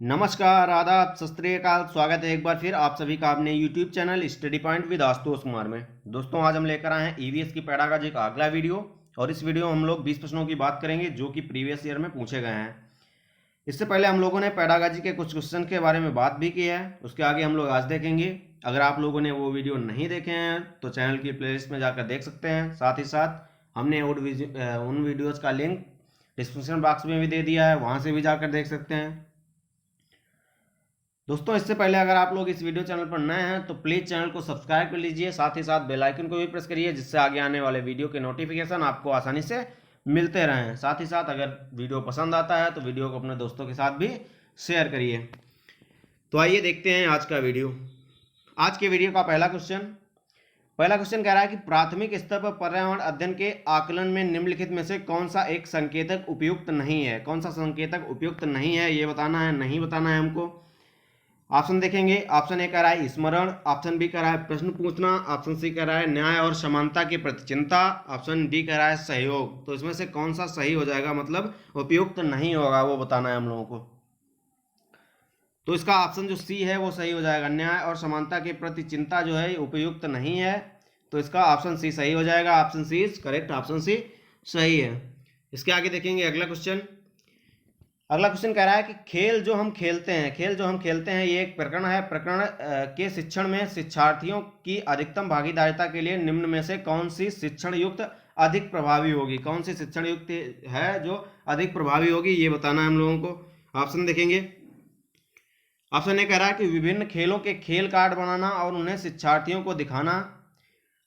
नमस्कार, आदाब, सत श्री अकाल। स्वागत है एक बार फिर आप सभी का अपने YouTube channel study point with Ashutosh Kumar में। दोस्तों, आज हम लेकर आए हैं ईवीएस की पैडागॉजी का अगला वीडियो और इस वीडियो में हम लोग 20 प्रश्नों की बात करेंगे जो कि प्रीवियस ईयर में पूछे गए हैं। इससे पहले हम लोगों ने पैडागॉजी के कुछ क्वेश्चन के बारे में बात भी की है, उसके आगे हम लोग आज देखेंगे। अगर आप लोगों ने वो वीडियो नहीं देखे हैं तो चैनल की प्लेलिस्ट में जाकर देख सकते हैं। साथ ही साथ हमने उन वीडियोज़ का लिंक डिस्क्रिप्शन बॉक्स में भी दे दिया है, वहाँ से भी जाकर देख सकते हैं। दोस्तों, इससे पहले अगर आप लोग इस वीडियो चैनल पर नए हैं तो प्लीज़ चैनल को सब्सक्राइब कर लीजिए, साथ ही साथ बेल आइकन को भी प्रेस करिए जिससे आगे आने वाले वीडियो के नोटिफिकेशन आपको आसानी से मिलते रहें। साथ ही साथ अगर वीडियो पसंद आता है तो वीडियो को अपने दोस्तों के साथ भी शेयर करिए। तो आइए देखते हैं आज का वीडियो। आज के वीडियो का पहला क्वेश्चन कह रहा है कि प्राथमिक स्तर पर पर्यावरण अध्ययन के आकलन में निम्नलिखित में से कौन सा एक संकेतक उपयुक्त नहीं है। कौन सा संकेतक उपयुक्त नहीं है ये बताना है, नहीं बताना है हमको। ऑप्शन देखेंगे। ऑप्शन ए कह रहा है स्मरण, ऑप्शन बी कह रहा है प्रश्न पूछना, ऑप्शन सी कह रहा है न्याय और समानता के प्रति चिंता, ऑप्शन डी कह रहा है सहयोग। तो इसमें से कौन सा सही हो जाएगा, मतलब उपयुक्त नहीं होगा, वो बताना है हम लोगों को। तो इसका ऑप्शन जो सी है वो सही हो जाएगा। न्याय और समानता के प्रति चिंता जो है उपयुक्त नहीं है, तो इसका ऑप्शन सी सही हो जाएगा। Option C is correct, option C सही है। इसके आगे देखेंगे अगला क्वेश्चन कह रहा है कि खेल जो हम खेलते हैं ये एक प्रकरण है। प्रकरण के शिक्षण में शिक्षार्थियों की अधिकतम भागीदारिता के लिए निम्न में से कौन सी शिक्षण युक्त अधिक प्रभावी होगी। कौन सी शिक्षण युक्त है जो अधिक प्रभावी होगी, ये बताना है हम लोगों को। ऑप्शन देखेंगे। ऑप्शन ए कह रहा है कि विभिन्न खेलों के खेल कार्ड बनाना और उन्हें शिक्षार्थियों को दिखाना।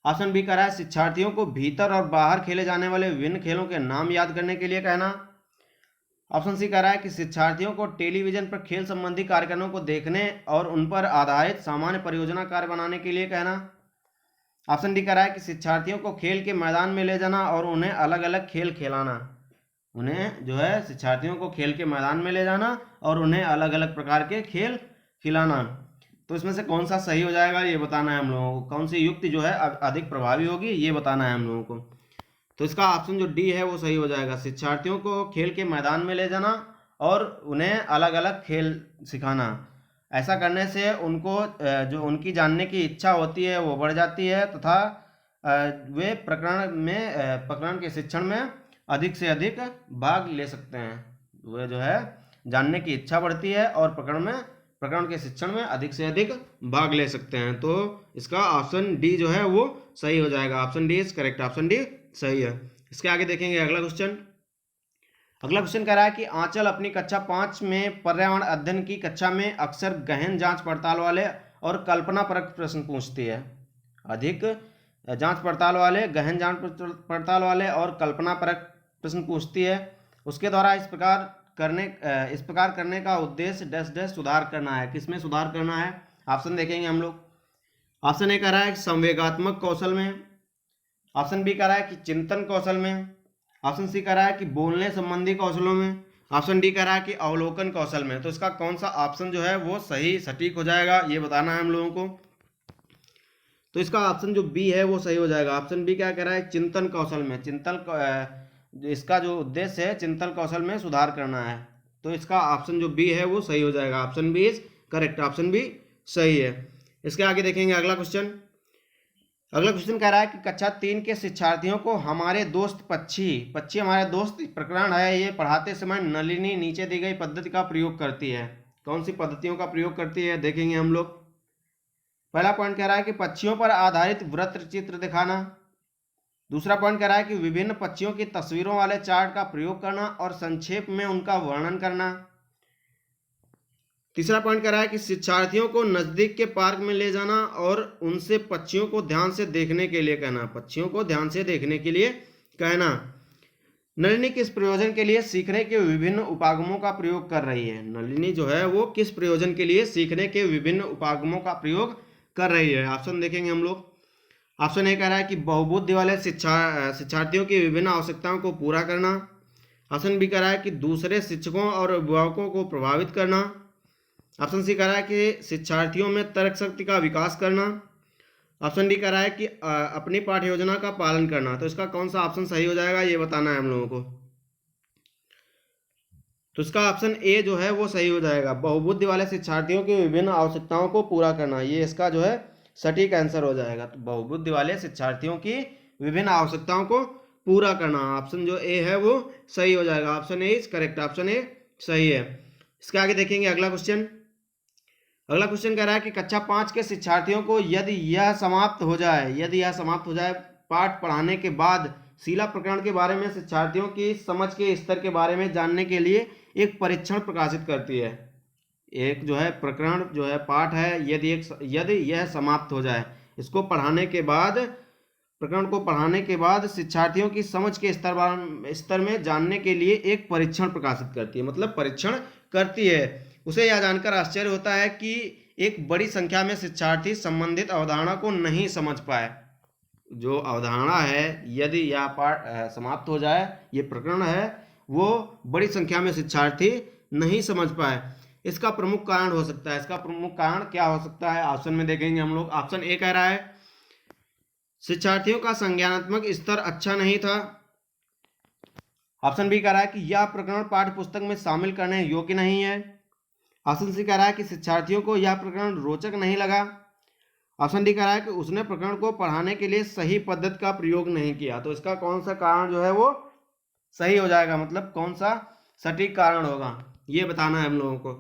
ऑप्शन बी कह रहा है शिक्षार्थियों को भीतर और बाहर खेले जाने वाले विभिन्न खेलों के नाम याद करने के लिए कहना। ऑप्शन सी कह रहा है कि शिक्षार्थियों को टेलीविजन पर खेल संबंधी कार्यक्रमों को देखने और उन पर आधारित सामान्य परियोजना कार्य बनाने के लिए कहना। ऑप्शन डी कह रहा है कि शिक्षार्थियों को खेल के मैदान में ले जाना और उन्हें अलग अलग खेल खिलाना। उन्हें जो है शिक्षार्थियों को खेल के मैदान में ले जाना और उन्हें अलग अलग प्रकार के खेल खिलाना। तो इसमें से कौन सा सही हो जाएगा ये बताना है हम लोगों को। कौन सी युक्ति जो है अधिक प्रभावी होगी ये बताना है हम लोगों को। तो इसका ऑप्शन जो डी है वो सही हो जाएगा। शिक्षार्थियों को खेल के मैदान में ले जाना और उन्हें अलग अलग खेल सिखाना। ऐसा करने से उनको जो उनकी जानने की इच्छा होती है वो बढ़ जाती है तथा वे प्रकरण के शिक्षण में अधिक से अधिक भाग ले सकते हैं। वे जो है जानने की इच्छा बढ़ती है और प्रकरण के शिक्षण में अधिक से अधिक भाग ले सकते हैं। तो इसका ऑप्शन डी जो है वो सही हो जाएगा। Option D is correct, option D सही है। इसके आगे देखेंगे अगला क्वेश्चन कह रहा है कि आंचल अपनी कक्षा 5 में पर्यावरण अध्ययन की कक्षा में अक्सर गहन जांच पड़ताल वाले और कल्पना परक प्रश्न पूछती है। अधिक जांच पड़ताल वाले, गहन जांच पड़ताल वाले और कल्पना परक प्रश्न पूछती है। उसके द्वारा इस प्रकार करने का उद्देश्य डैश डैश सुधार करना है। किसमें सुधार करना है? ऑप्शन देखेंगे हम लोग। ऑप्शन ए कह रहा है संवेगात्मक कौशल में, ऑप्शन बी कह रहा है कि चिंतन कौशल में, ऑप्शन सी कह रहा है कि बोलने संबंधी कौशलों में, ऑप्शन डी कह रहा है कि अवलोकन कौशल में। तो इसका कौन सा ऑप्शन जो है वो सही सटीक हो जाएगा ये बताना है हम लोगों को। तो इसका ऑप्शन जो बी है वो सही हो जाएगा। ऑप्शन बी क्या कह रहा है? चिंतन कौशल में। इसका जो उद्देश्य है चिंतन कौशल में सुधार करना है। तो इसका ऑप्शन जो बी है वो सही हो जाएगा। Option B is correct, option B सही है। इसके आगे देखेंगे अगला क्वेश्चन कह रहा है कि कक्षा 3 के शिक्षार्थियों को हमारे दोस्त पक्षी हमारे दोस्त प्रकरण है, ये पढ़ाते समय नलिनी नीचे दी गई पद्धति का प्रयोग करती है। कौन सी पद्धतियों का प्रयोग करती है देखेंगे हम लोग। पहला पॉइंट कह रहा है कि पक्षियों पर आधारित वृत्त चित्र दिखाना। दूसरा पॉइंट कह रहा है कि विभिन्न पक्षियों की तस्वीरों वाले चार्ट का प्रयोग करना और संक्षेप में उनका वर्णन करना। तीसरा पॉइंट कह रहा है कि शिक्षार्थियों को नजदीक के पार्क में ले जाना और उनसे पक्षियों को ध्यान से देखने के लिए कहना। नलिनी किस प्रयोजन के लिए सीखने के विभिन्न उपागमों का प्रयोग कर रही है? नलिनी जो है वो किस प्रयोजन के लिए सीखने के विभिन्न उपागमों का प्रयोग कर रही है? ऑप्शन देखेंगे हम लोग। ऑप्शन ए कह रहा है कि बहुबुद्धि वाले शिक्षार्थियों की विभिन्न आवश्यकताओं को पूरा करना। ऑप्शन बी कह रहा है कि दूसरे शिक्षकों और अभिभावकों को प्रभावित करना। ऑप्शन सी कह रहा है कि शिक्षार्थियों में तर्क शक्ति का विकास करना। ऑप्शन डी कह रहा है कि अपनी पाठ्य योजना का पालन करना। तो इसका कौन सा ऑप्शन सही हो जाएगा ये बताना है हम लोगों को। तो इसका ऑप्शन ए जो है वो सही हो जाएगा। बहुबुद्धि वाले शिक्षार्थियों की विभिन्न आवश्यकताओं को पूरा करना, ये इसका जो है सटीक आंसर हो जाएगा। तो बहुबुद्धि वाले शिक्षार्थियों की विभिन्न आवश्यकताओं को पूरा करना, ऑप्शन जो ए है वो सही हो जाएगा। Option A is correct, option A सही है। इसके आगे देखेंगे अगला क्वेश्चन। अगला क्वेश्चन कह रहा है कि कक्षा 5 के शिक्षार्थियों को यदि यह समाप्त हो जाए पाठ पढ़ाने के बाद शीला प्रकरण के बारे में शिक्षार्थियों की समझ के स्तर के बारे में जानने के लिए एक परीक्षण प्रकाशित करती है। एक जो है प्रकरण जो है पाठ है, यदि यह समाप्त हो जाए, इसको पढ़ाने के बाद, प्रकरण को पढ़ाने के बाद शिक्षार्थियों की समझ के स्तर में जानने के लिए एक परीक्षण प्रकाशित करती है, मतलब परीक्षण करती है। उसे यह जानकर आश्चर्य होता है कि एक बड़ी संख्या में शिक्षार्थी संबंधित अवधारणा को नहीं समझ पाए। जो अवधारणा है यदि यह पाठ समाप्त हो जाए, ये प्रकरण है, वो बड़ी संख्या में शिक्षार्थी नहीं समझ पाए। इसका प्रमुख कारण हो सकता है, इसका प्रमुख कारण क्या हो सकता है? ऑप्शन में देखेंगे हम लोग। ऑप्शन ए कह रहा है शिक्षार्थियों का संज्ञानात्मक स्तर अच्छा नहीं था। ऑप्शन बी कह रहा है कि यह प्रकरण पाठ्य पुस्तक में शामिल करने योग्य नहीं है। ऑप्शन सी कह रहा है कि शिक्षार्थियों को यह प्रकरण रोचक नहीं लगा। ऑप्शन डी कह रहा है कि उसने प्रकरण को पढ़ाने के लिए सही पद्धति का प्रयोग नहीं किया। तो इसका कौन सा कारण जो है वो सही हो जाएगा, मतलब कौन सा सटीक कारण होगा, ये बताना है हम लोगों को।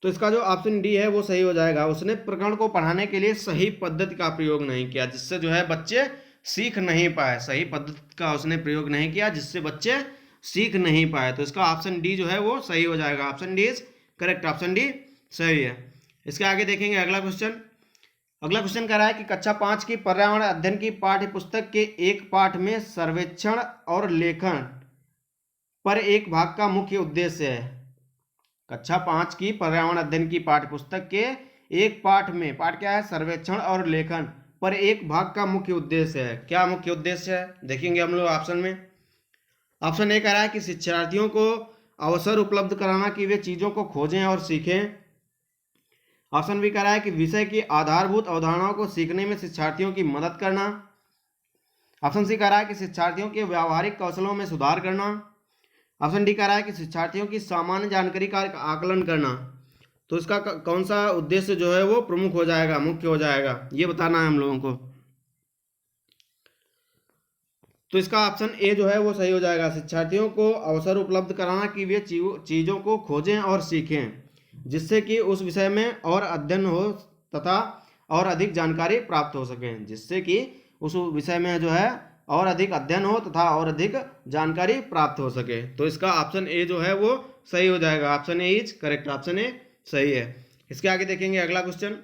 तो इसका जो ऑप्शन डी है वो सही हो जाएगा। उसने प्रकरण को पढ़ाने के लिए सही पद्धति का प्रयोग नहीं किया, जिससे जो है बच्चे सीख नहीं पाए। सही पद्धति का उसने प्रयोग नहीं किया, जिससे बच्चे सीख नहीं पाए। तो इसका ऑप्शन डी जो है वो सही हो जाएगा। Option D is correct, option D सही है। इसके आगे देखेंगे अगला क्वेश्चन। अगला क्वेश्चन कह रहा है कि कक्षा 5 की पर्यावरण अध्ययन की पाठ्य पुस्तक के एक पाठ में सर्वेक्षण और लेखन पर एक भाग का मुख्य उद्देश्य है। कक्षा 5 की पर्यावरण अध्ययन की पाठ्य पुस्तक के एक पाठ में, पाठ क्या है? सर्वेक्षण और लेखन पर एक भाग का मुख्य उद्देश्य है। क्या मुख्य उद्देश्य है देखेंगे हम लोग ऑप्शन में। ऑप्शन ए कह रहा है कि शिक्षार्थियों को अवसर उपलब्ध कराना कि वे चीजों को खोजें और सीखें। ऑप्शन बी कह रहा है कि विषय की आधारभूत अवधारणाओं को सीखने में शिक्षार्थियों की मदद करना। ऑप्शन सी कह रहा है कि शिक्षार्थियों के व्यावहारिक कौशलों में सुधार करना। ऑप्शन डी कह रहा है कि शिक्षार्थियों की सामान्य जानकारी का आकलन करना। तो इसका कौन सा उद्देश्य जो है वो प्रमुख हो जाएगा, मुख्य हो जाएगा, ये बताना है हम लोगों को। तो इसका ऑप्शन ए जो है वो सही हो जाएगा। शिक्षार्थियों को अवसर उपलब्ध कराना कि वे चीजों को खोजें और सीखें, जिससे कि उस विषय में और अध्ययन हो तथा और अधिक जानकारी प्राप्त हो सके, जिससे कि उस विषय में जो है और अधिक अध्ययन हो तथा और अधिक जानकारी प्राप्त हो सके। तो इसका ऑप्शन ए जो है वो सही हो जाएगा। Option A is correct, option A सही है। इसके आगे देखेंगे अगला क्वेश्चन।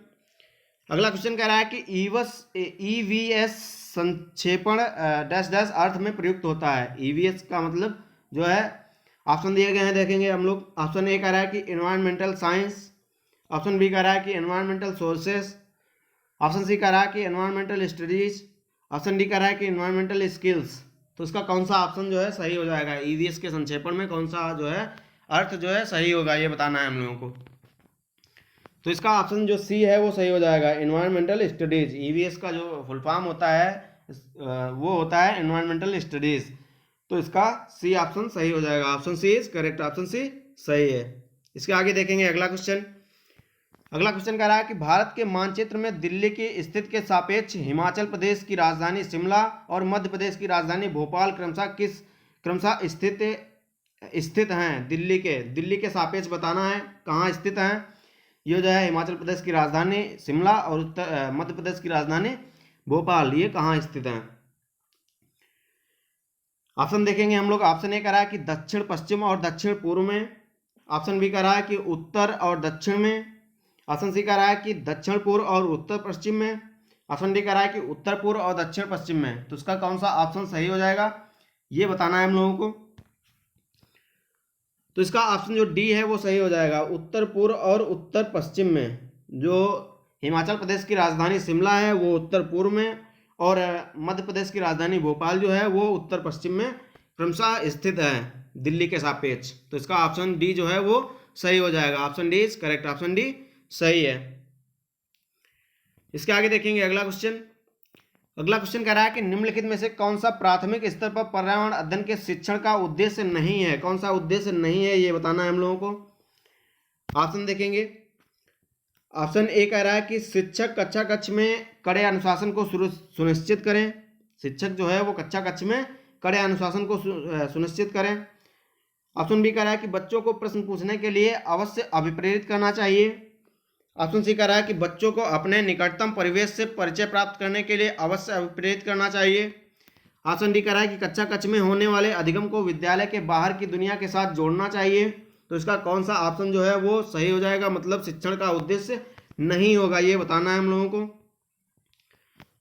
अगला क्वेश्चन कह रहा है कि ईवीएस संक्षेपण डैश डैश अर्थ में प्रयुक्त होता है। ईवीएस का मतलब जो है ऑप्शन दिए गए हैं, देखेंगे हम लोग। ऑप्शन ए कह रहा है कि एनवायरमेंटल साइंस। ऑप्शन बी कह रहा है कि एनवायरमेंटल सोर्सेस। ऑप्शन सी कह रहा है कि एनवायरमेंटल स्टडीज। ऑप्शन डी कह रहा है कि एनवायरमेंटल स्किल्स। तो इसका कौन सा ऑप्शन जो है सही हो जाएगा? ईवीएस के संक्षेपण में कौन सा जो है अर्थ जो है सही होगा, ये बताना है हम लोगों को। तो इसका ऑप्शन जो सी है वो सही हो जाएगा, एनवायरमेंटल स्टडीज। ईवीएस का जो फुल फॉर्म होता है वो होता है एनवायरमेंटल स्टडीज। तो इसका सी ऑप्शन सही हो जाएगा। Option C is correct, option C सही है। इसके आगे देखेंगे अगला क्वेश्चन। अगला क्वेश्चन कह रहा है कि भारत के मानचित्र में दिल्ली की स्थिति के सापेक्ष हिमाचल प्रदेश की राजधानी शिमला और मध्य प्रदेश की राजधानी भोपाल क्रमशः स्थित हैं। दिल्ली के सापेक्ष बताना है कहाँ स्थित हैं। ये जो है हिमाचल प्रदेश की राजधानी शिमला और मध्य प्रदेश की राजधानी भोपाल, ये कहाँ स्थित हैं। ऑप्शन देखेंगे हम लोग। ऑप्शन ए कह रहा है कि दक्षिण पश्चिम और दक्षिण पूर्व में। ऑप्शन बी कह रहा है कि उत्तर और दक्षिण में। ऑप्शन सी कह रहा है कि दक्षिण पूर्व और उत्तर पश्चिम में। ऑप्शन डी कह रहा है कि उत्तर पूर्व और दक्षिण पश्चिम में। तो इसका कौन सा ऑप्शन सही हो जाएगा, ये बताना है हम लोगों को। तो इसका ऑप्शन जो डी है वो सही हो जाएगा, उत्तर पूर्व और उत्तर पश्चिम में। जो हिमाचल प्रदेश की राजधानी शिमला है वो उत्तर पूर्व में, और मध्य प्रदेश की राजधानी भोपाल जो है वो उत्तर पश्चिम में क्रमशः स्थित है दिल्ली के सापेक्ष। तो इसका ऑप्शन डी जो है वो सही हो जाएगा। Option D is correct, option D सही है। इसके आगे देखेंगे अगला क्वेश्चन। अगला क्वेश्चन कह रहा है कि निम्नलिखित में से कौन सा प्राथमिक स्तर पर पर्यावरण अध्ययन के शिक्षण का उद्देश्य नहीं है, कौन सा उद्देश्य नहीं है ये बताना है हम लोगों को। ऑप्शन देखेंगे। ऑप्शन ए कह रहा है कि शिक्षक कक्षा कक्ष में कड़े अनुशासन को सुनिश्चित करें, शिक्षक जो है वो कक्षा कक्ष में कड़े अनुशासन को सुनिश्चित करें। ऑप्शन बी कह रहा है कि बच्चों को प्रश्न पूछने के लिए अवश्य अभिप्रेरित करना चाहिए। ऑप्शन सी कह रहा है कि बच्चों को अपने निकटतम परिवेश से परिचय प्राप्त करने के लिए अवश्य अभिप्रेरित करना चाहिए। ऑप्शन डी कह रहा है कि कक्षा कक्ष में होने वाले अधिगम को विद्यालय के बाहर की दुनिया के साथ जोड़ना चाहिए। तो इसका कौन सा ऑप्शन जो है वो सही हो जाएगा, मतलब शिक्षण का उद्देश्य नहीं होगा, ये बताना है हम लोगों को।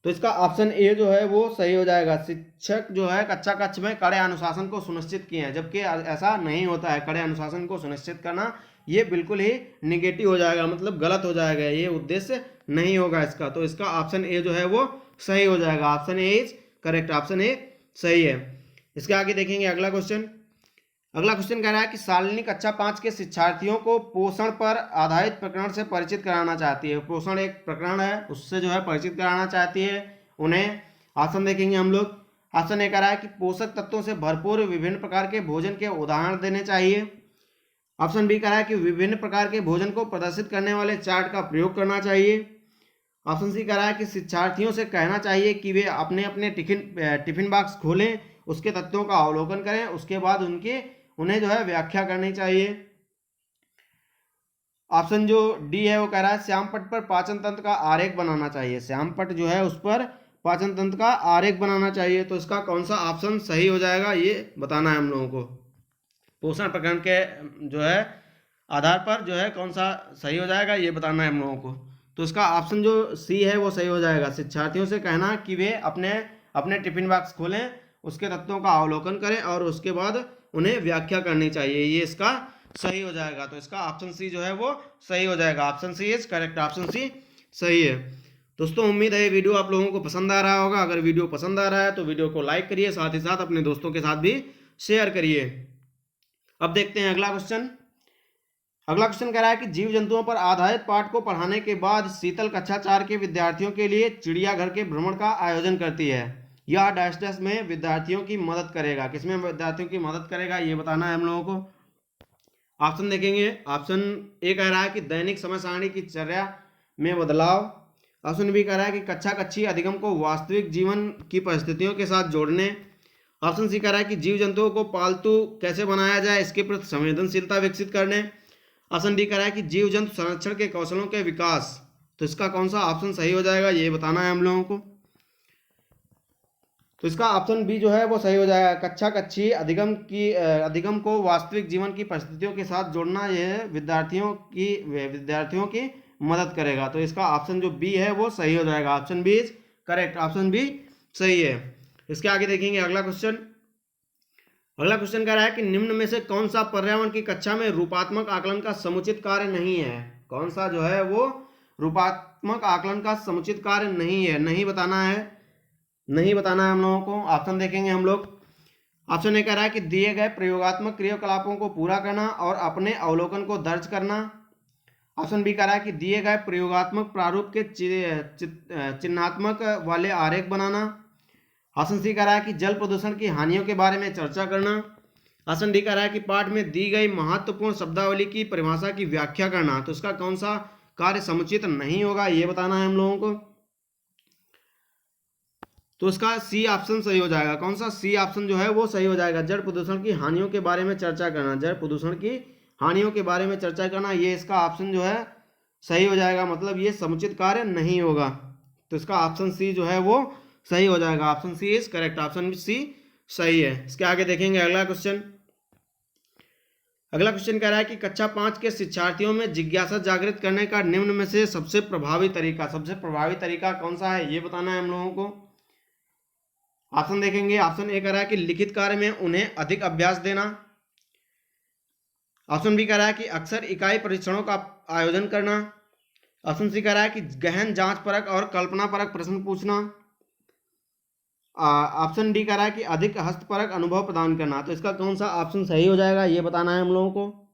तो इसका ऑप्शन ए जो है वो सही हो जाएगा। शिक्षक जो है कक्षा कक्ष में कड़े अनुशासन को सुनिश्चित किए हैं, जबकि ऐसा नहीं होता है। कड़े अनुशासन को सुनिश्चित करना ये बिल्कुल ही निगेटिव हो जाएगा, मतलब गलत हो जाएगा, ये उद्देश्य नहीं होगा इसका। तो इसका ऑप्शन ए जो है वो सही हो जाएगा। Option A is correct, option A सही है। इसके आगे देखेंगे अगला क्वेश्चन। अगला क्वेश्चन कह रहा है कि शालिनी कक्षा 5 के शिक्षार्थियों को पोषण पर आधारित प्रकरण से परिचित कराना चाहती है। पोषण एक प्रकरण है, उससे जो है परिचित कराना चाहती है उन्हें। ऑप्शन देखेंगे हम लोग। ऑप्शन ए कह रहा है कि पोषक तत्वों से भरपूर विभिन्न प्रकार के भोजन के उदाहरण देने चाहिए। ऑप्शन बी कह रहा है कि विभिन्न प्रकार के भोजन को प्रदर्शित करने वाले चार्ट का प्रयोग करना चाहिए। ऑप्शन सी कह रहा है कि शिक्षार्थियों से कहना चाहिए कि वे अपने अपने टिफिन बॉक्स खोलें, उसके तत्वों का अवलोकन करें, उसके बाद उन्हें जो है व्याख्या करनी चाहिए। ऑप्शन जो डी है वो कह रहा है श्यामपट्ट पर पाचन तंत्र का आरेख बनाना चाहिए। श्यामपट्ट जो है उस पर पाचन तंत्र का आरेख बनाना चाहिए। तो इसका कौन सा ऑप्शन सही हो जाएगा ये बताना है हम लोगों को। पोषण प्रकरण के जो है आधार पर जो है कौन सा सही हो जाएगा ये बताना है हम लोगों को। तो इसका ऑप्शन जो सी है वो सही हो जाएगा। शिक्षार्थियों से कहना कि वे अपने अपने टिफिन बॉक्स खोलें, उसके तत्वों का अवलोकन करें और उसके बाद उन्हें व्याख्या करनी चाहिए, ये इसका सही हो जाएगा। तो इसका ऑप्शन सी जो है वो सही हो जाएगा। Option C is correct, option C सही है। दोस्तों उम्मीद है ये वीडियो आप लोगों को पसंद आ रहा होगा। अगर वीडियो पसंद आ रहा है तो वीडियो को लाइक करिए, साथ ही साथ अपने दोस्तों के साथ भी शेयर करिए। अब देखते हैं अगला क्वेश्चन। अगला क्वेश्चन कह रहा है कि जीव जंतुओं पर आधारित पाठ को पढ़ाने के बाद शीतल कक्षा 4 के विद्यार्थियों के लिए चिड़ियाघर के भ्रमण का आयोजन करती है। यह डैश डैश में विद्यार्थियों की मदद करेगा। किसमें विद्यार्थियों की मदद करेगा ये बताना है हम लोगों को। ऑप्शन देखेंगे। ऑप्शन ए कह रहा है कि दैनिक समय सारणी की चर्या में बदलाव। ऑप्शन बी कह रहा है कि कक्षा कक्षीय अधिगम को वास्तविक जीवन की परिस्थितियों के साथ जोड़ने। ऑप्शन सी कह रहा है कि जीव जंतुओं को पालतू कैसे बनाया जाए इसके प्रति संवेदनशीलता विकसित करने। ऑप्शन डी कह रहा है कि जीव जंतु संरक्षण के कौशलों के विकास। तो इसका कौन सा ऑप्शन सही हो जाएगा ये बताना है हम लोगों को। तो इसका ऑप्शन बी जो है वो सही हो जाएगा। कक्षा कक्षीय अधिगम को वास्तविक जीवन की परिस्थितियों के साथ जोड़ना यह विद्यार्थियों की मदद करेगा। तो इसका ऑप्शन जो बी है वो सही हो जाएगा। Option B is correct, option B सही है। इसके आगे देखेंगे अगला क्वेश्चन। अगला क्वेश्चन कह रहा है कि निम्न में से कौन सा पर्यावरण की कक्षा में रूपात्मक आकलन का समुचित कार्य नहीं है। कौन सा जो है वो रूपात्मक आकलन का समुचित कार्य नहीं है, नहीं बताना है हम लोगों को। ऑप्शन देखेंगे हम लोग। ऑप्शन ए कह रहा है कि दिए गए प्रयोगात्मक क्रियाकलापों को पूरा करना और अपने अवलोकन को दर्ज करना। ऑप्शन बी कह रहा है कि दिए गए प्रयोगात्मक प्रारूप के चिन्हात्मक वाले आरेख बनाना। ऑप्शन सी कह रहा है कि जल प्रदूषण की हानियों के बारे में चर्चा करना। ऑप्शन डी कह रहा है कि पाठ में दी गई महत्वपूर्ण शब्दावली की परिभाषा की व्याख्या करना। तो इसका कौन सा कार्य समुचित नहीं होगा ये बताना है हम लोगों को। तो इसका सी ऑप्शन सही हो जाएगा। कौन सा? सी ऑप्शन जो है वो सही हो जाएगा। जल प्रदूषण की हानियों के बारे में चर्चा करना, जल प्रदूषण की हानियों के बारे में चर्चा करना, ये इसका ऑप्शन जो है सही हो जाएगा। मतलब ये समुचित कार्य नहीं होगा। तो इसका ऑप्शन सी जो है वो सही हो जाएगा। Option C is correct, option C सही है। इसके आगे देखेंगे अगला क्वेश्चन। अगला क्वेश्चन कह रहा है कि कक्षा 5 के शिक्षार्थियों में जिज्ञासा जागृत करने का निम्न में से सबसे प्रभावी तरीका कौन सा है ये बताना है हम लोगों को। ऑप्शन देखेंगे। ऑप्शन ए कह रहा है कि लिखित कार्य में उन्हें अधिक अभ्यास देना। ऑप्शन बी कह रहा है कि अक्सर इकाई परीक्षणों का आयोजन करना। ऑप्शन सी कह रहा है कि गहन जांच परक और कल्पना परक प्रश्न पूछना। ऑप्शन डी कह रहा है कि अधिक हस्तपरक अनुभव प्रदान करना। तो इसका कौन सा ऑप्शन सही हो जाएगा ये बताना है हम लोगों को।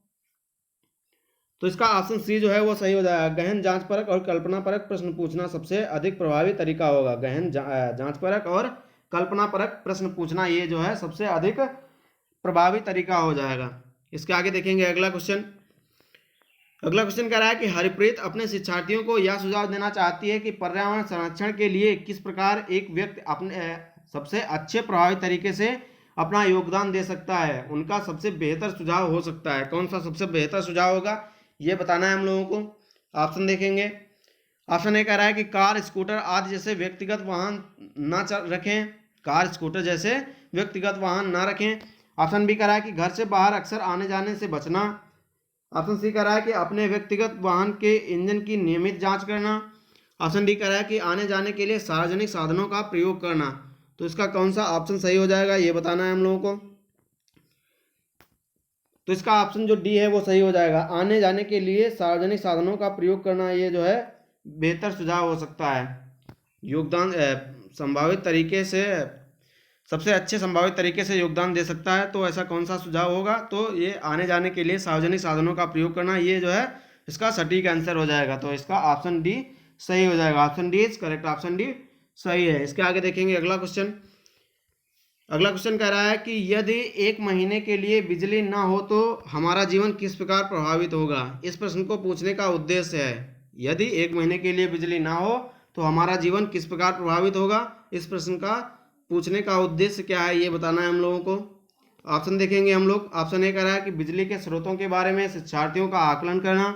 तो इसका ऑप्शन सी जो है वो सही हो जाएगा। गहन जांच परख और कल्पना परख प्रश्न पूछना सबसे अधिक प्रभावी तरीका होगा। गहन जांच परख और कल्पना परख प्रश्न पूछना ये जो है सबसे अधिक प्रभावी तरीका हो जाएगा। इसके आगे देखेंगे अगला क्वेश्चन। अगला क्वेश्चन कह रहा है कि हरप्रीत अपने शिक्षार्थियों को यह सुझाव देना चाहती है कि पर्यावरण संरक्षण के लिए किस प्रकार एक व्यक्ति अपने सबसे अच्छे प्रभावी तरीके से अपना योगदान दे सकता है। उनका सबसे बेहतर सुझाव हो सकता है। कौन सा सबसे बेहतर सुझाव होगा ये बताना है हम लोगों को। ऑप्शन देखेंगे। ऑप्शन ए कह रहा है कि कार, स्कूटर आदि जैसे व्यक्तिगत वाहन न रखें। कार, स्कूटर जैसे व्यक्तिगत वाहन न रखें। ऑप्शन बी कह रहा है कि घर से बाहर अक्सर आने जाने से बचना। ऑप्शन सी कह रहा है कि अपने व्यक्तिगत वाहन के इंजन की नियमित जांच करना। ऑप्शन डी कह रहा है कि आने जाने के लिए सार्वजनिक साधनों का प्रयोग करना। तो इसका कौन सा ऑप्शन सही हो जाएगा ये बताना है हम लोगों को। तो इसका ऑप्शन जो डी है वो सही हो जाएगा। आने जाने के लिए सार्वजनिक साधनों का प्रयोग करना ये जो है बेहतर सुझाव हो सकता है। योगदान संभावित तरीके से सबसे अच्छे संभावित तरीके से योगदान दे सकता है। तो ऐसा कौन सा सुझाव होगा? तो ये आने जाने के लिए सार्वजनिक साधनों का प्रयोग करना ये जो है इसका सटीक आंसर हो जाएगा। तो इसका ऑप्शन डी सही हो जाएगा। Option D is correct. Option D सही है। इसके आगे देखेंगे अगला क्वेश्चन। अगला क्वेश्चन कह रहा है कि यदि एक महीने के लिए बिजली ना हो तो हमारा जीवन किस प्रकार प्रभावित होगा। इस प्रश्न को पूछने का उद्देश्य है यदि एक महीने के लिए बिजली ना हो तो हमारा जीवन किस प्रकार प्रभावित होगा। इस प्रश्न का पूछने का उद्देश्य क्या है ये बताना है हम लोगों को। ऑप्शन देखेंगे हम लोग। ऑप्शन ए कह रहा है कि बिजली के स्रोतों के बारे में शिक्षार्थियों का आकलन करना।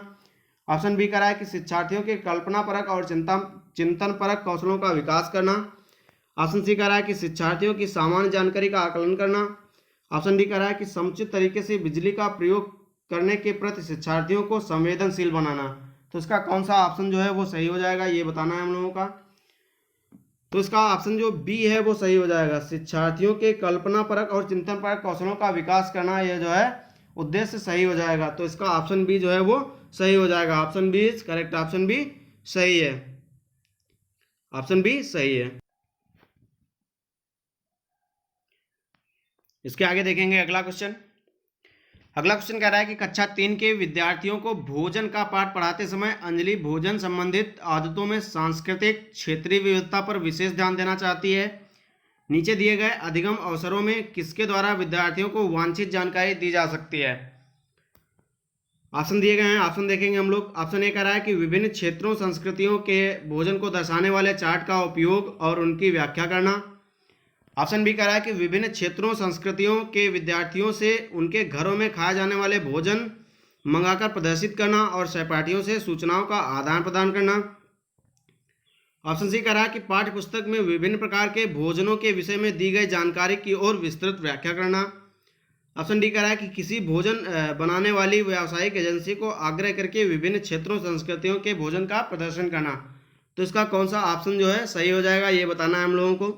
ऑप्शन बी कह रहा है कि शिक्षार्थियों के कल्पना परक और चिंतन परक कौशलों का विकास करना। ऑप्शन सी कह रहा है कि शिक्षार्थियों की सामान्य जानकारी का आकलन करना। ऑप्शन डी कह रहा है कि समुचित तरीके से बिजली का प्रयोग करने के प्रति शिक्षार्थियों को संवेदनशील बनाना। तो इसका कौन सा ऑप्शन जो है वो सही हो जाएगा ये बताना है हम लोगों का। तो इसका ऑप्शन जो बी है वो सही हो जाएगा। शिक्षार्थियों के कल्पना परक और चिंतन परक कौशलों का विकास करना ये जो है उद्देश्य सही हो जाएगा। तो इसका ऑप्शन बी जो है वो सही हो जाएगा। Option B is correct. Option B सही है। ऑप्शन बी सही है। इसके आगे देखेंगे अगला क्वेश्चन। अगला क्वेश्चन कह रहा है कि कक्षा 3 के विद्यार्थियों को भोजन का पाठ पढ़ाते समय अंजलि भोजन संबंधित आदतों में सांस्कृतिक क्षेत्रीय विविधता पर विशेष ध्यान देना चाहती है। नीचे दिए गए अधिगम अवसरों में किसके द्वारा विद्यार्थियों को वांछित जानकारी दी जा सकती है। ऑप्शन दिए गए हैं। ऑप्शन देखेंगे हम लोग। ऑप्शन ए कह रहा है कि विभिन्न क्षेत्रों संस्कृतियों के भोजन को दर्शाने वाले चार्ट का उपयोग और उनकी व्याख्या करना। ऑप्शन बी कह रहा है कि विभिन्न क्षेत्रों संस्कृतियों के विद्यार्थियों से उनके घरों में खाए जाने वाले भोजन मंगाकर प्रदर्शित करना और सहपाठियों से सूचनाओं का आदान प्रदान करना। ऑप्शन सी कह रहा है कि पाठ्य पुस्तक में विभिन्न प्रकार के भोजनों के विषय में दी गई जानकारी की ओर विस्तृत व्याख्या करना। ऑप्शन डी कह रहा है कि किसी भोजन बनाने वाली व्यावसायिक एजेंसी को आग्रह करके विभिन्न क्षेत्रों संस्कृतियों के भोजन का प्रदर्शन करना। तो इसका कौन सा ऑप्शन जो है सही हो जाएगा ये बताना है हम लोगों को।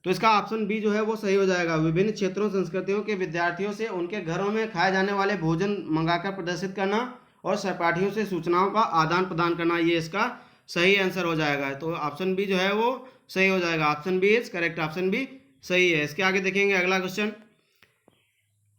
तो इसका ऑप्शन बी जो है वो सही हो जाएगा। विभिन्न क्षेत्रों संस्कृतियों के विद्यार्थियों से उनके घरों में खाए जाने वाले भोजन मंगाकर प्रदर्शित करना और सहपाठियों से सूचनाओं का आदान प्रदान करना ये इसका सही आंसर हो जाएगा। तो ऑप्शन बी जो है वो सही हो जाएगा। Option B is correct. Option B सही है। इसके आगे देखेंगे अगला क्वेश्चन।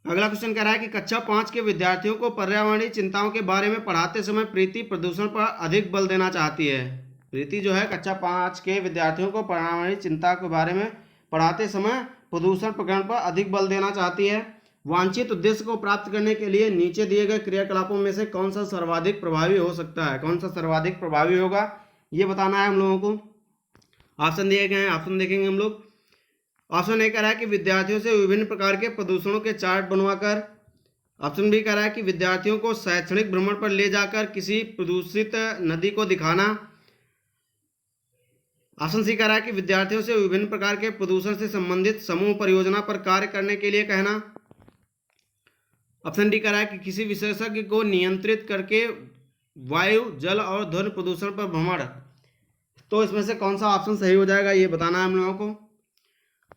अगला क्वेश्चन कह रहा है कि कक्षा 5 के विद्यार्थियों को पर्यावरणीय चिंताओं के बारे में पढ़ाते समय प्रीति प्रदूषण पर अधिक बल देना चाहती है। प्रीति जो है कक्षा 5 के विद्यार्थियों को पर्यावरणीय चिंता के बारे में पढ़ाते समय प्रदूषण प्रकरण पर अधिक बल देना चाहती है। वांछित उद्देश्य को प्राप्त करने के लिए नीचे दिए गए क्रियाकलापों में से कौन सा सर्वाधिक प्रभावी हो सकता है। कौन सा सर्वाधिक प्रभावी होगा ये बताना है हम लोगों को। ऑप्शन दिए गए हैं। ऑप्शन देखेंगे हम लोग। ऑप्शन ए कह रहा है कि विद्यार्थियों से विभिन्न प्रकार के प्रदूषणों के चार्ट बनवाकर। ऑप्शन बी कह रहा है कि विद्यार्थियों को शैक्षणिक भ्रमण पर ले जाकर किसी प्रदूषित नदी को दिखाना। ऑप्शन सी कह रहा है कि विद्यार्थियों से विभिन्न प्रकार के प्रदूषण से संबंधित समूह परियोजना पर कार्य करने के लिए कहना। ऑप्शन डी कह रहा है कि किसी विशेषज्ञ को नियंत्रित करके वायु, जल और ध्वनि प्रदूषण पर भ्रमण। तो इसमें से कौन सा ऑप्शन सही हो जाएगा ये बताना है हम लोगों को।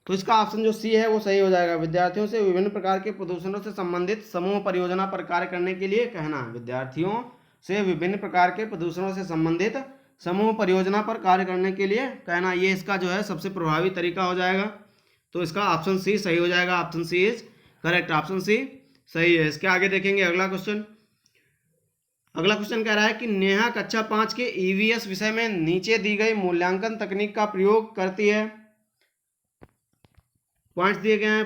तो इसका ऑप्शन जो सी है वो सही हो जाएगा। विद्यार्थियों से विभिन्न प्रकार के प्रदूषणों से संबंधित समूह परियोजना पर कार्य करने के लिए कहना। विद्यार्थियों से विभिन्न प्रकार के प्रदूषणों से संबंधित समूह परियोजना पर कार्य करने के लिए कहना ये इसका जो है सबसे प्रभावी तरीका हो जाएगा। तो इसका ऑप्शन सी सही हो जाएगा। Option C is correct. Option C सही है। इसके आगे देखेंगे अगला क्वेश्चन। अगला क्वेश्चन कह रहा है कि नेहा कक्षा 5 के ईवीएस विषय में नीचे दी गई मूल्यांकन तकनीक का प्रयोग करती है। पॉइंट्स दिए गए हैं।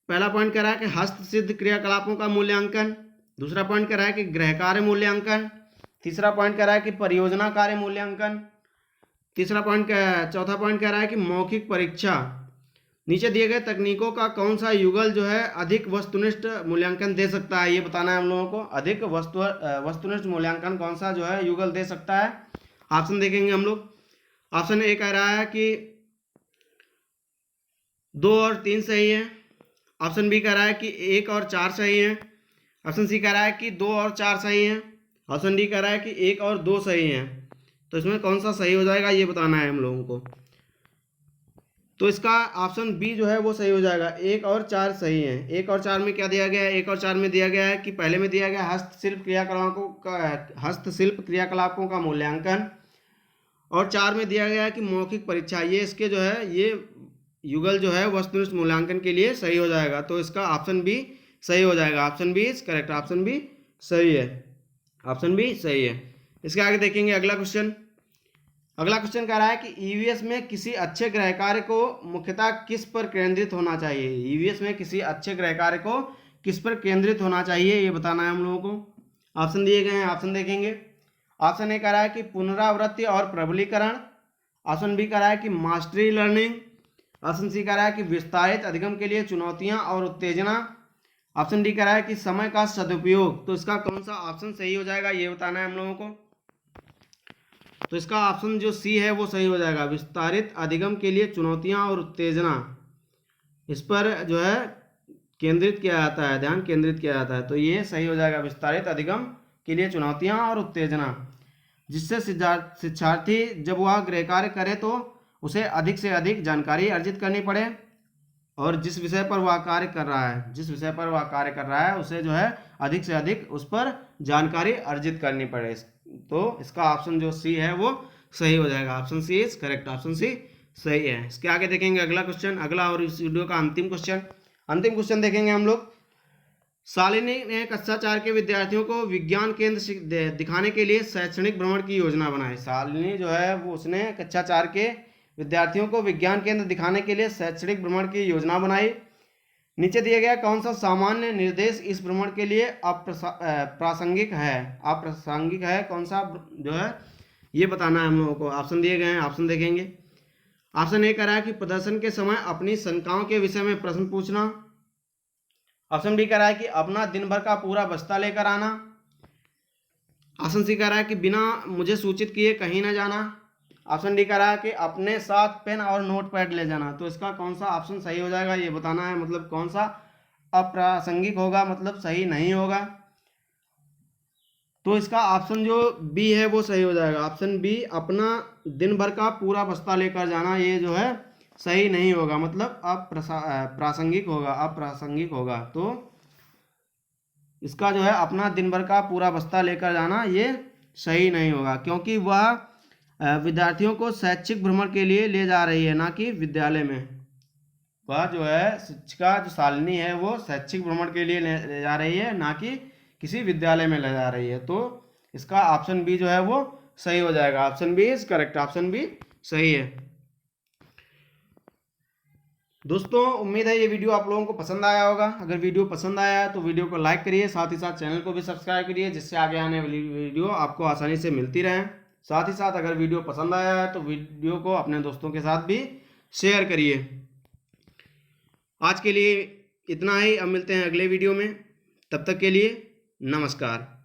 पहला पॉइंट कह रहा है कि हस्तसिद्ध क्रियाकलापों का मूल्यांकन। दूसरा पॉइंट कह रहा है कि गृह कार्य मूल्यांकन। तीसरा पॉइंट कह रहा है कि परियोजना कार्य मूल्यांकन। चौथा पॉइंट कह रहा है कि मौखिक परीक्षा। नीचे दिए गए तकनीकों का कौन सा युगल जो है अधिक वस्तुनिष्ठ मूल्यांकन दे सकता है, ये बताना है हम लोगों को। अधिक वस्तुनिष्ठ मूल्यांकन कौन सा जो है युगल दे सकता है। ऑप्शन देखेंगे हम लोग। ऑप्शन ए कह रहा है कि 2 और 3 सही है। ऑप्शन बी कह रहा है कि 1 और 4 सही है। ऑप्शन सी कह रहा है कि 2 और 4 सही है। ऑप्शन डी कह रहा है कि 1 और 2 सही है। तो इसमें कौन सा सही हो जाएगा ये बताना है हम लोगों को। तो इसका ऑप्शन बी जो है वो सही हो जाएगा, 1 और 4 सही है। 1 और 4 में क्या दिया गया है? 1 और 4 में दिया गया है कि पहले में दिया गया हस्तशिल्प क्रियाकलापों का मूल्यांकन, और 4 में दिया गया है कि मौखिक परीक्षा। ये इसके जो है ये युगल जो है वस्तुनिष्ठ मूल्यांकन के लिए सही हो जाएगा। तो इसका ऑप्शन बी सही हो जाएगा। Option B is correct. Option B सही है। ऑप्शन बी सही है। इसके आगे देखेंगे अगला क्वेश्चन। अगला क्वेश्चन कह रहा है कि ईवीएस में किसी अच्छे गृह कार्य को मुख्यतः किस पर केंद्रित होना चाहिए। ईवीएस में किसी अच्छे गृह कार्य को किस पर केंद्रित होना चाहिए ये बताना है हम लोगों को। ऑप्शन दिए गए हैं, ऑप्शन देखेंगे। ऑप्शन ए कह रहा है कि पुनरावृत्ति और प्रबलीकरण। ऑप्शन बी कह रहा है कि मास्टरी लर्निंग। ऑप्शन सी कह रहा है कि विस्तारित अधिगम के लिए चुनौतियां और उत्तेजना। ऑप्शन डी कह रहा है कि समय का सदुपयोग। तो इसका कौन सा ऑप्शन सही हो जाएगा ये बताना है हम लोगों को। तो इसका ऑप्शन जो सी है वो सही हो जाएगा, विस्तारित अधिगम के लिए चुनौतियां और उत्तेजना। इस पर जो है केंद्रित किया जाता है, ध्यान केंद्रित किया जाता है। तो ये सही हो जाएगा, विस्तारित अधिगम के लिए चुनौतियां और उत्तेजना, जिससे शिक्षार्थी जब वह गृह कार्य करे तो उसे अधिक से अधिक जानकारी अर्जित करनी पड़े, और जिस विषय पर वह कार्य कर रहा है उसे जो है अधिक से अधिक उस पर जानकारी अर्जित करनी पड़े। तो इसका ऑप्शन जो सी है वो सही हो जाएगा। Option C is correct. Option C सही है। इसके आगे देखेंगे अगला क्वेश्चन, अगला और इस वीडियो का अंतिम क्वेश्चन देखेंगे हम लोग। शालिनी ने कक्षा 4 के विद्यार्थियों को विज्ञान केंद्र दिखाने के लिए शैक्षणिक भ्रमण की योजना बनाई। शालिनी जो है वो उसने कक्षा 4 के विद्यार्थियों को विज्ञान केंद्र दिखाने के लिए शैक्षणिक भ्रमण की योजना बनाई। नीचे दिया गया कौन सा सामान्य निर्देश इस भ्रमण के लिए अप्रासंगिक है, कौन सा जो है ये बताना है हम लोगों को। ऑप्शन दिए गए हैं, ऑप्शन देखेंगे। ऑप्शन ए कह रहा है कि प्रदर्शन के समय अपनी शंकाओं के विषय में प्रश्न पूछना। ऑप्शन बी कह रहा है कि अपना दिन भर का पूरा बस्ता लेकर आना। ऑप्शन सी कह रहा है कि बिना मुझे सूचित किए कहीं ना जाना। ऑप्शन डी कह रहा है कि अपने साथ पेन और नोटपैड ले जाना। तो इसका कौन सा ऑप्शन सही हो जाएगा ये बताना है, मतलब कौन सा अप्रासंगिक होगा, मतलब सही नहीं होगा। तो इसका ऑप्शन जो बी है वो सही हो जाएगा। ऑप्शन बी, अपना दिन भर का पूरा बस्ता लेकर जाना, ये जो है सही नहीं होगा, मतलब अप्रासंगिक होगा। तो इसका जो है अपना दिन भर का पूरा बस्ता लेकर जाना ये सही नहीं होगा, क्योंकि वह विद्यार्थियों को शैक्षिक भ्रमण के लिए ले जा रही है, ना कि विद्यालय में। वह जो है शिक्षिका जो शालिनी है वो शैक्षिक भ्रमण के लिए ले जा रही है, ना कि किसी विद्यालय में ले जा रही है। तो इसका ऑप्शन बी जो है वो सही हो जाएगा। Option B is correct. Option B सही है। दोस्तों उम्मीद है ये वीडियो आप लोगों को पसंद आया होगा। अगर वीडियो पसंद आया है तो वीडियो को लाइक करिए, साथ ही साथ चैनल को भी सब्सक्राइब करिए, जिससे आगे आने वाली वीडियो आपको आसानी से मिलती रहे। साथ ही साथ अगर वीडियो पसंद आया है तो वीडियो को अपने दोस्तों के साथ भी शेयर करिए। आज के लिए इतना ही, अब मिलते हैं अगले वीडियो में। तब तक के लिए नमस्कार।